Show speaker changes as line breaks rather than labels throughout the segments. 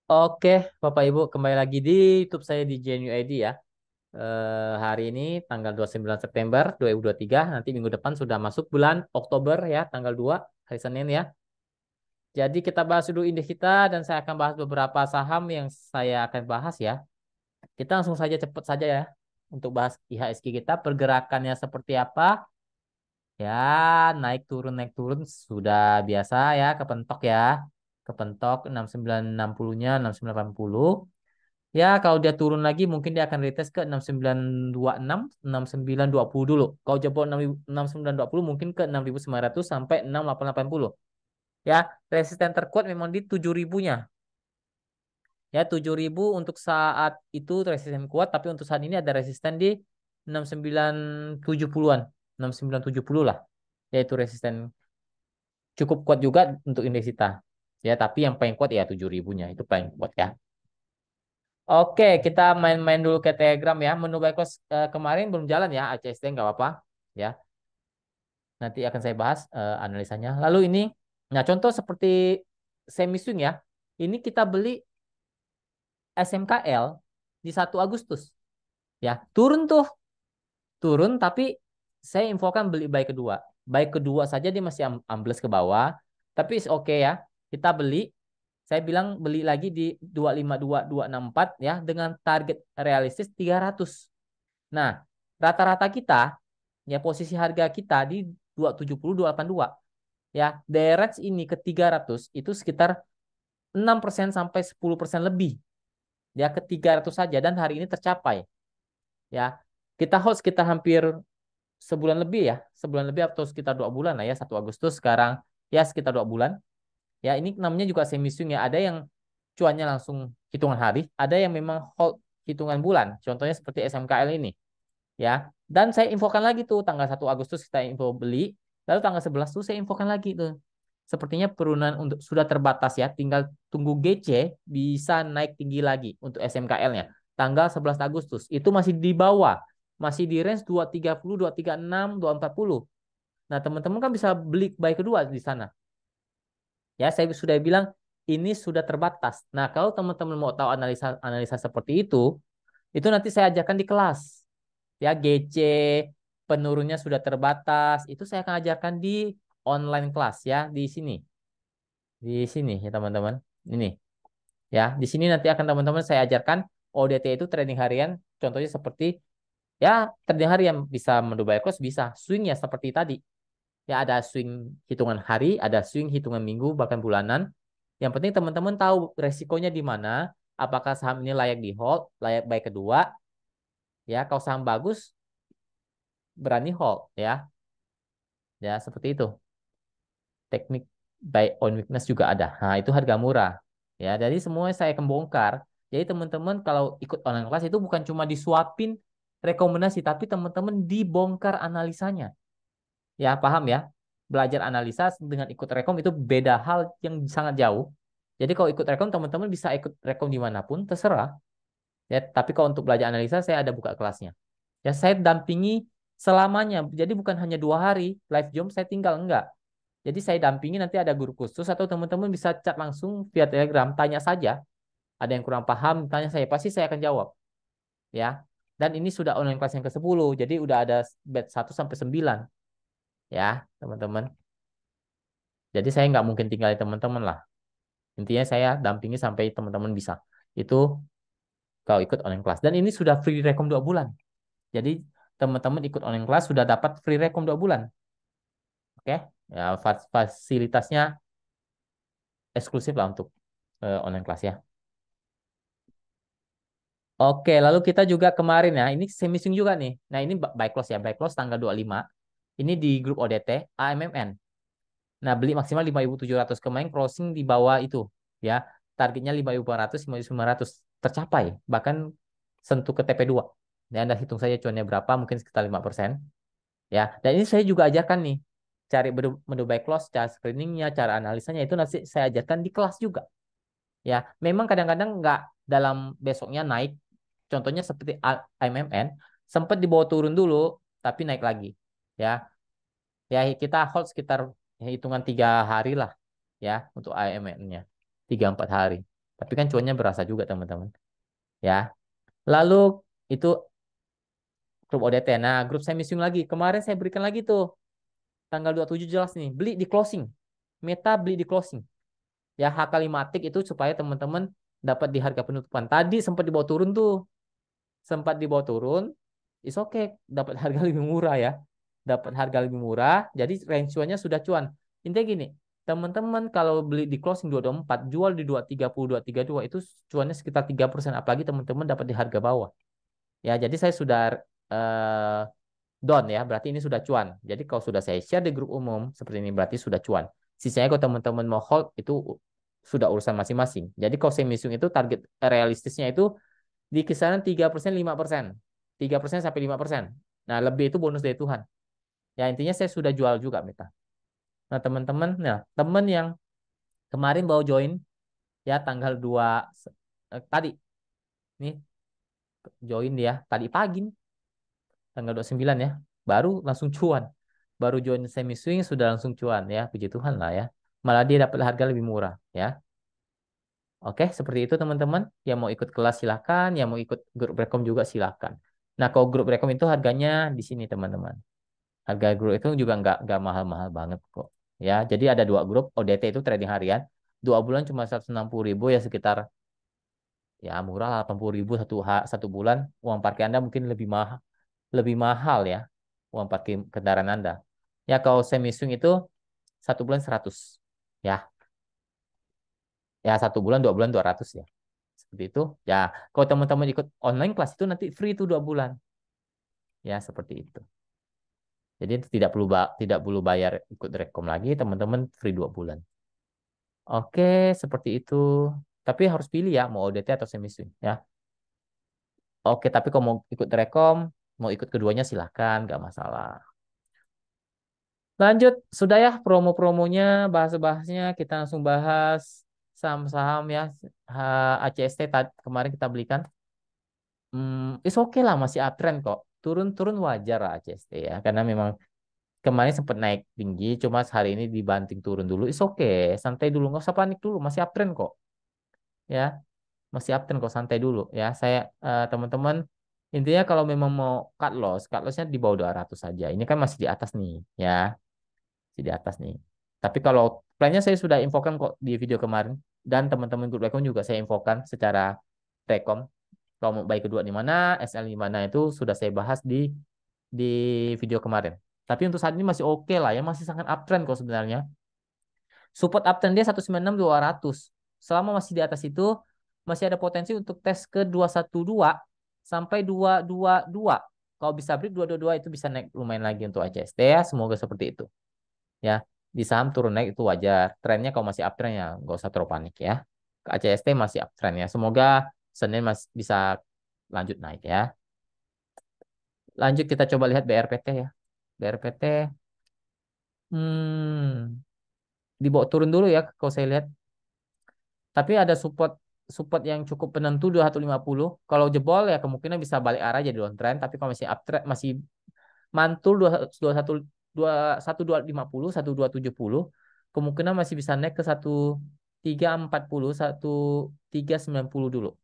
Oke, Bapak Ibu, kembali lagi di YouTube saya di JNU ID ya. Hari ini tanggal 29 September 2023, nanti minggu depan sudah masuk bulan Oktober ya, tanggal 2 hari Senin ya. Jadi kita bahas dulu indeks kita dan saya akan bahas beberapa saham yang saya akan bahas ya. Kita langsung saja cepat saja ya untuk bahas IHSG kita, pergerakannya seperti apa. Ya, naik turun sudah biasa ya, kepentok ya. Kepentok 6960-nya, 6980. Ya, kalau dia turun lagi mungkin dia akan retest ke 6926, 6920 dulu. Kalau jebol 6920 mungkin ke 6900 sampai 6880. Ya, resisten terkuat memang di 7000-nya. Ya, 7000 untuk saat itu resisten kuat, tapi untuk saat ini ada resisten di 6970-an. 6970 lah. Yaitu resisten cukup kuat juga untuk indeks kita. Ya, tapi yang paling kuat ya 7000-nya, itu paling kuat ya. Oke, kita main-main dulu ke Telegram ya. Menu backcross kemarin belum jalan ya, ACST nggak apa-apa. Ya, nanti akan saya bahas analisanya. Lalu ini, nah contoh seperti semi swing ya. Ini kita beli SMKL di 1 Agustus. Ya, turun tuh, turun tapi saya infokan beli buy kedua. Buy kedua saja dia masih ambles ke bawah. Tapi oke ya, kita beli. Saya bilang beli lagi di 252264 ya dengan target realistis 300. Nah, rata-rata kita ya posisi harga kita di 270 282 ya. DRX ini ke 300 itu sekitar 6% sampai 10% lebih ya ke 300 saja dan hari ini tercapai ya. Kita hold sekitar hampir sebulan lebih ya, sebulan lebih atau sekitar 2 bulan lah ya, 1 Agustus sekarang ya sekitar 2 bulan. Ya, ini namanya juga semi swing ya. Ada yang cuannya langsung hitungan hari, ada yang memang hold hitungan bulan. Contohnya seperti SMKL ini. Ya. Dan saya infokan lagi tuh tanggal 1 Agustus kita info beli, lalu tanggal 11 tuh saya infokan lagi tuh. Sepertinya penurunan untuk sudah terbatas ya, tinggal tunggu GC bisa naik tinggi lagi untuk SMKL-nya. Tanggal 11 Agustus itu masih di bawah, masih di range 230, 236, 240. Nah, teman-teman kan bisa beli buy kedua di sana. Ya, saya sudah bilang ini sudah terbatas. Nah, kalau teman-teman mau tahu analisa analisa seperti itu nanti saya ajarkan di kelas. Ya, GC penurunnya sudah terbatas. Itu saya akan ajarkan di online kelas ya, di sini. Di sini ya, teman-teman. Ini ya, di sini nanti akan teman-teman saya ajarkan ODT itu trading harian. Contohnya seperti ya, trading harian bisa mendubai cross, bisa swing ya seperti tadi. Ya, ada swing hitungan hari, ada swing hitungan minggu, bahkan bulanan. Yang penting teman-teman tahu resikonya di mana, apakah saham ini layak di hold, layak buy kedua, ya kalau saham bagus berani hold ya. Ya, seperti itu. Teknik buy on weakness juga ada. Nah, itu harga murah. Ya, jadi semua saya akan bongkar. Jadi teman-teman kalau ikut online kelas itu bukan cuma disuapin rekomendasi, tapi teman-teman dibongkar analisanya. Ya, paham ya? Belajar analisa dengan ikut rekom itu beda hal yang sangat jauh. Jadi kalau ikut rekom teman-teman bisa ikut rekom dimanapun terserah. Ya, tapi kalau untuk belajar analisa saya ada buka kelasnya. Ya, saya dampingi selamanya. Jadi bukan hanya 2 hari live jam saya tinggal enggak. Jadi saya dampingi nanti ada guru khusus atau teman-teman bisa chat langsung via Telegram, tanya saja. Ada yang kurang paham, tanya saya, pasti saya akan jawab. Ya. Dan ini sudah online kelas yang ke-10, jadi udah ada batch 1 sampai 9. Ya, teman-teman. Jadi saya nggak mungkin tinggalin teman-teman lah. Intinya saya dampingi sampai teman-teman bisa. Itu kalau ikut online kelas. Dan ini sudah free rekom 2 bulan. Jadi teman-teman ikut online kelas sudah dapat free rekom 2 bulan. Oke. Ya, fasilitasnya eksklusif lah untuk online kelas ya. Oke, lalu kita juga kemarin ya, ini semi swing juga nih. Nah, ini buy close ya, buy close tanggal 25. Ini di grup ODT AMMN. Nah, beli maksimal 5.700 kemarin crossing di bawah itu ya. Targetnya 5.400, 5.900 tercapai, bahkan sentuh ke TP2. Dan Anda hitung saja cuannya berapa, mungkin sekitar 5%. Ya, dan ini saya juga ajarkan nih, cari menu buy close, cara screeningnya, cara analisanya itu nanti saya ajarkan di kelas juga. Ya, memang kadang-kadang nggak dalam besoknya naik. Contohnya seperti AMMN, sempat dibawa turun dulu, tapi naik lagi. Ya, ya kita hold sekitar hitungan 3 hari lah, ya untuk AMMN-nya, 3-4 hari. Tapi kan cuannya berasa juga teman-teman. Ya. Lalu itu grup ODT. Nah, grup semi swing lagi. Kemarin saya berikan lagi tuh tanggal 27 jelas nih. Beli di closing. Meta beli di closing. Ya, H5 itu supaya teman-teman dapat di harga penutupan. Tadi sempat dibawa turun tuh. Sempat dibawa turun. Is oke, dapat harga lebih murah ya. Dapat harga lebih murah, jadi range cuannya sudah cuan. Intinya gini, teman-teman kalau beli di closing 224, jual di 230, 232 itu cuannya sekitar 3%, apalagi teman-teman dapat di harga bawah. Ya, jadi saya sudah eh, down ya, berarti ini sudah cuan. Jadi kalau sudah saya share di grup umum seperti ini berarti sudah cuan. Sisanya kalau teman-teman mau hold itu sudah urusan masing-masing. Jadi kalau saya misung itu target realistisnya itu di kisaran 3%, 5%. 3% sampai 5%. Nah, lebih itu bonus dari Tuhan. Ya, intinya saya sudah jual juga Meta. Nah, teman-teman, nah, teman yang kemarin bawa join ya tanggal 2 tadi nih join dia tadi pagi nih, tanggal 29 ya. Baru langsung cuan. Baru join semi swing sudah langsung cuan ya. Puji Tuhan lah ya. Malah dia dapat harga lebih murah ya. Oke, seperti itu teman-teman. Yang mau ikut kelas silakan, yang mau ikut grup rekom juga silakan. Nah, kalau grup rekom itu harganya di sini teman-teman. Harga grup itu juga nggak mahal-mahal banget kok. Ya, jadi ada dua grup. ODT itu trading harian. 2 bulan cuma 160.000 ya sekitar ya murah lah 80.000 satu bulan. Uang parkir Anda mungkin lebih mahal ya uang parkir kendaraan Anda. Ya kalau semi swing itu 1 bulan 100 ya ya 1 bulan 2 bulan 200 ya seperti itu ya. Kalau teman-teman ikut online kelas itu nanti free itu 2 bulan ya seperti itu. Jadi tidak perlu bayar ikut rekom lagi teman-teman free 2 bulan. Oke, seperti itu. Tapi harus pilih ya, mau ODT atau semi swing ya. Oke, tapi kalau mau ikut rekom, mau ikut keduanya silahkan, nggak masalah. Lanjut, sudah ya promo-promonya, bahas-bahasnya, kita langsung bahas saham-saham ya. ACST kemarin kita belikan. It's okay lah, masih uptrend kok. Turun-turun wajar lah ACST ya, karena memang kemarin sempat naik tinggi, cuma hari ini dibanting turun dulu. It's okay, santai dulu, nggak usah panik dulu, masih uptrend kok. Ya, masih uptrend kok santai dulu ya. Saya teman-teman intinya kalau memang mau cut lossnya di bawah 200 saja. Ini kan masih di atas nih ya, masih di atas nih. Tapi kalau plannya saya sudah infokan kok di video kemarin dan teman-teman grup rekom juga saya infokan secara rekom. Kalau mau buy kedua di mana, SL di mana itu sudah saya bahas di video kemarin. Tapi untuk saat ini masih oke lah ya, masih sangat uptrend kok sebenarnya. Support uptrend dia 196.200. Selama masih di atas itu, masih ada potensi untuk tes ke 212 sampai 222. Kalau bisa break 222 itu bisa naik lumayan lagi untuk ACST ya. Semoga seperti itu. Ya, di saham turun naik itu wajar. Trennya kalau masih uptrend ya nggak usah terlalu panik ya. Ke ACST masih uptrend ya. Semoga Senin masih bisa lanjut naik ya. Lanjut kita coba lihat BRPT ya. BRPT hmm, dibawa turun dulu ya kalau saya lihat. Tapi ada support support yang cukup penentu 2150. Kalau jebol ya kemungkinan bisa balik arah jadi downtrend. Tapi kalau masih uptrend masih mantul 21 1250 1270 kemungkinan masih bisa naik ke 1340 1390 dulu.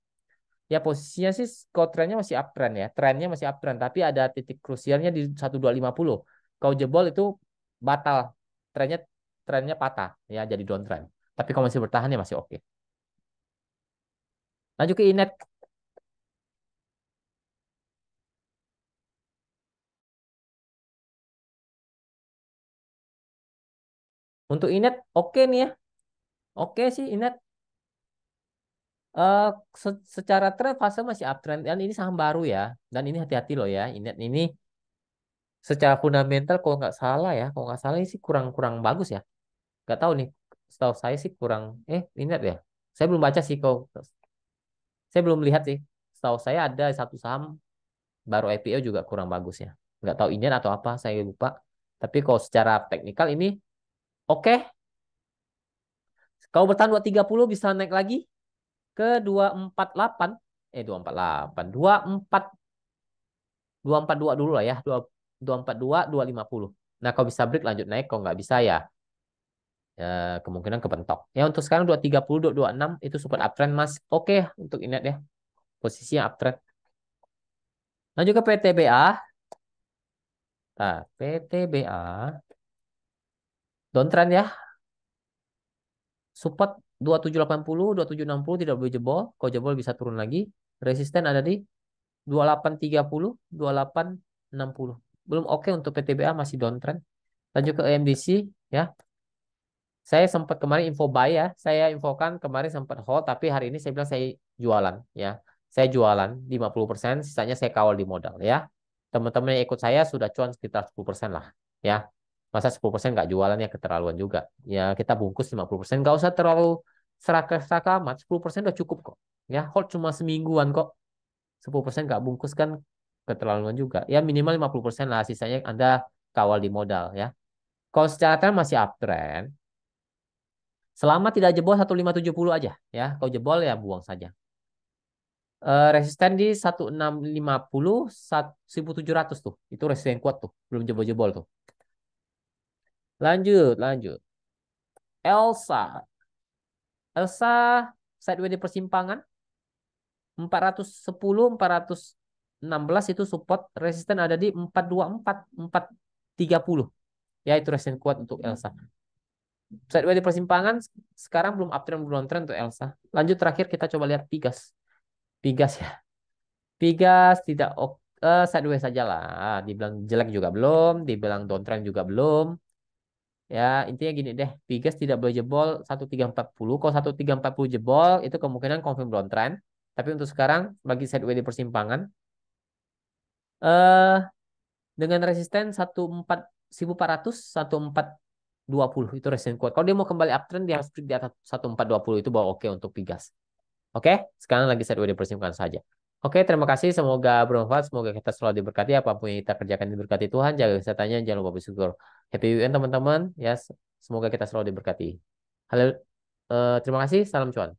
Ya posisinya sih kalau trennya masih uptrend ya. Trennya masih uptrend tapi ada titik krusialnya di 1250. Kalau jebol itu batal. Trennya trennya patah ya jadi downtrend. Tapi kalau masih bertahan ya masih oke. Lanjut ke Inet. Untuk Inet oke nih ya. Oke sih Inet. Eh secara tren fase masih uptrend dan ini saham baru ya. Dan ini hati-hati loh ya. Inet ini secara fundamental kalau nggak salah ya, kalau nggak salah ini sih kurang kurang bagus ya. Nggak tahu nih. Setahu saya sih kurang. Inet ya. Saya belum baca sih kalau saya belum lihat sih. Setahu saya ada satu saham baru IPO juga kurang bagus ya. Nggak tahu Inet atau apa, saya lupa. Tapi kalau secara teknikal ini oke. Kalau bertahan 230 bisa naik lagi ke 248 248 242 dulu lah ya 242 250. Nah kalau bisa break lanjut naik kalau nggak bisa ya kemungkinan kebentok. Ya untuk sekarang 230, 226 itu support uptrend Mas. Oke untuk ini ya. Posisinya uptrend. Lanjut ke PTBA. Nah, PTBA downtrend ya. Support 2780, 2760 tidak boleh jebol. Kalau jebol bisa turun lagi. Resisten ada di 2830, 2860. Belum oke untuk PTBA masih downtrend. Lanjut ke EMDC ya. Saya sempat kemarin info buy ya. Saya infokan kemarin sempat hold tapi hari ini saya bilang saya jualan ya. Saya jualan 50%, sisanya saya kawal di modal ya. Teman-teman yang ikut saya sudah cuan sekitar 10% lah ya. Masa 10% nggak jualan ya keterlaluan juga. Ya kita bungkus 50%, nggak usah terlalu serakah-serakah amat. 10% udah cukup kok. Ya, hold cuma semingguan kok. 10% nggak bungkus kan keterlaluan juga. Ya minimal 50% lah, sisanya Anda kawal di modal ya. Kalau secara tren masih uptrend, selama tidak jebol 1570 aja ya. Kalau jebol ya buang saja. Resisten di 1650, 1700 tuh. Itu resisten kuat tuh. Belum jebol-jebol tuh. Lanjut, lanjut. Elsa. Elsa sideways di persimpangan 410, 416 itu support, resisten ada di 424, 430. Ya itu resisten kuat untuk Elsa. Sideways di persimpangan sekarang belum uptrend belum downtrend untuk Elsa. Lanjut terakhir kita coba lihat Pigas. Pigas ya. Pigas tidak sideways saja lah. Dibilang jelek juga belum, dibilang downtrend juga belum. Ya, intinya gini deh, Pigas tidak boleh jebol 1340. Kalau 1340 jebol, itu kemungkinan confirm downtrend. Tapi untuk sekarang, bagi sideways di persimpangan, eh dengan resisten 1400, 1420 itu resisten kuat. Kalau dia mau kembali uptrend, dia harus di atas 1420 itu baru oke untuk Pigas. Oke, sekarang lagi sideways di persimpangan saja. Oke, terima kasih. Semoga bermanfaat. Semoga kita selalu diberkati. Apapun yang kita kerjakan diberkati Tuhan. Jaga kesehatannya. Jangan lupa bersyukur. Happy weekend teman-teman. Ya, semoga kita selalu diberkati. Halo, terima kasih. Salam cuan.